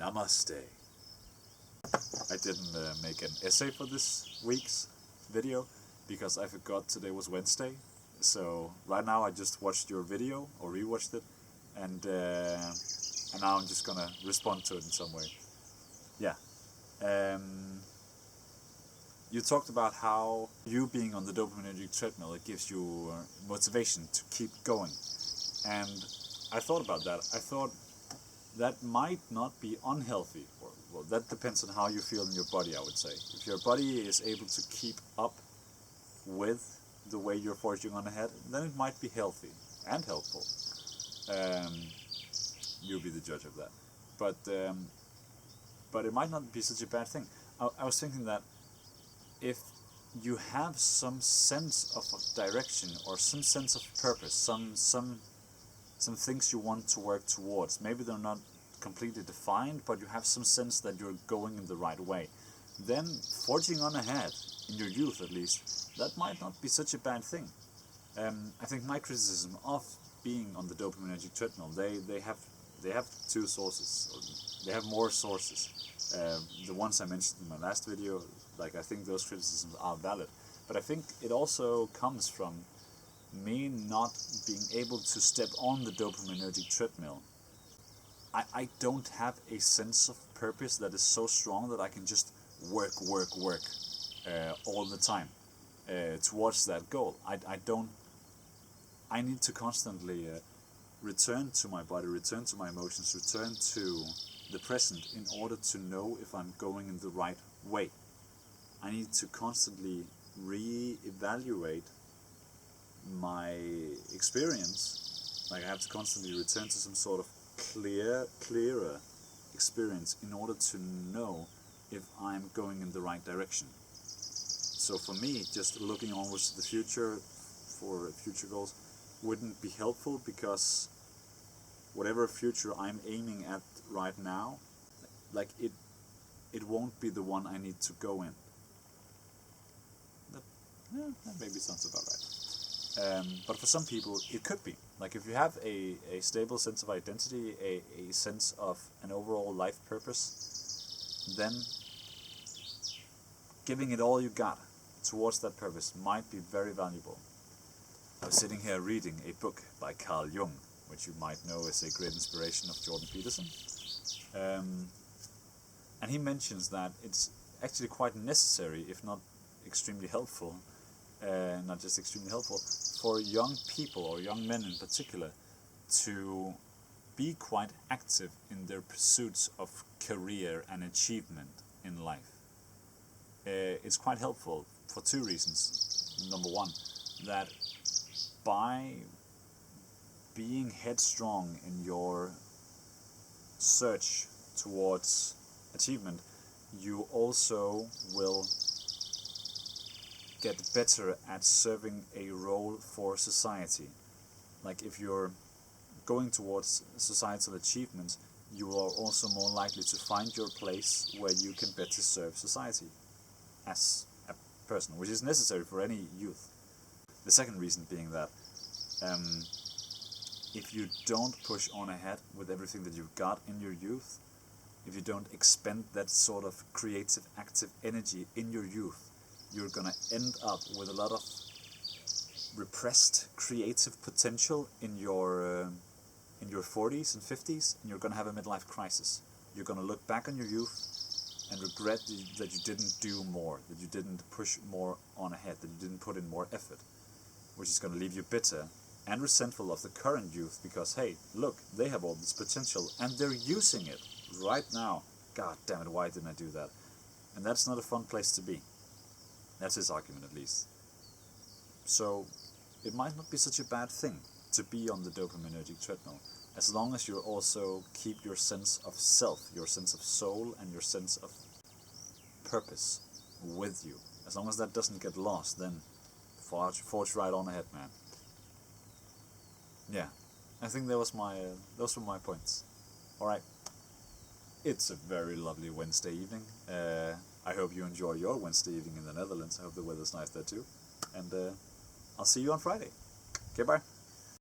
Namaste. I didn't make an essay for this week's video because I forgot today was Wednesday. So right now I just watched your video or rewatched it, and now I'm just gonna respond to it in some way. Yeah. You talked about how you being on the dopaminergic treadmill, it gives you motivation to keep going, and I thought about that. I thought that might not be unhealthy, or well, that depends on how you feel in your body, I would say. If your body is able to keep up with the way you're forging on ahead, then it might be healthy and helpful. You'll be the judge of that. But it might not be such a bad thing. I was thinking that if you have some sense of direction or some sense of purpose, some things you want to work towards, maybe they're not completely defined, but you have some sense that you're going in the right way, then forging on ahead, in your youth at least, that might not be such a bad thing. I think my criticism of being on the dopaminergic treadmill, they have two sources, or they have more sources. The ones I mentioned in my last video, like I think those criticisms are valid, but I think it also comes from me not being able to step on the dopaminergic treadmill. I don't have a sense of purpose that is so strong that I can just work all the time towards that goal. I need to constantly return to my body, return to my emotions, return to the present in order to know if I'm going in the right way. I need to constantly re-evaluate my experience. Like I have to constantly return to some sort of clearer experience in order to know if I'm going in the right direction. So for me, just looking onwards to the future for future goals wouldn't be helpful, because whatever future I'm aiming at right now, like it won't be the one I need to go in. That maybe sounds about right. But for some people it could be. Like if you have a stable sense of identity, a sense of an overall life purpose, then giving it all you got towards that purpose might be very valuable. I was sitting here reading a book by Carl Jung, which you might know is a great inspiration of Jordan Peterson. And he mentions that it's actually quite necessary, if not extremely helpful, not just extremely helpful, for young people, or young men in particular, to be quite active in their pursuits of career and achievement in life. It's quite helpful for two reasons. Number one, that by being headstrong in your search towards achievement, you also will get better at serving a role for society. Like if you're going towards societal achievements, you are also more likely to find your place where you can better serve society as a person, which is necessary for any youth. The second reason being that if you don't push on ahead with everything that you've got in your youth, if you don't expend that sort of creative, active energy in your youth, you're gonna end up with a lot of repressed creative potential in your 40s and 50s, and you're gonna have a midlife crisis. You're gonna look back on your youth and regret that you didn't do more, that you didn't push more on ahead, that you didn't put in more effort, which is gonna leave you bitter and resentful of the current youth, because hey, look, they have all this potential and they're using it right now. God damn it, why didn't I do that? And that's not a fun place to be. That's his argument, at least. So it might not be such a bad thing to be on the dopaminergic treadmill, as long as you also keep your sense of self, your sense of soul, and your sense of purpose with you. As long as that doesn't get lost, then forge right on ahead, man. Yeah, I think those were my points. Alright, it's a very lovely Wednesday evening. I hope you enjoy your Wednesday evening in the Netherlands. I hope the weather's nice there too. And I'll see you on Friday. Okay, bye.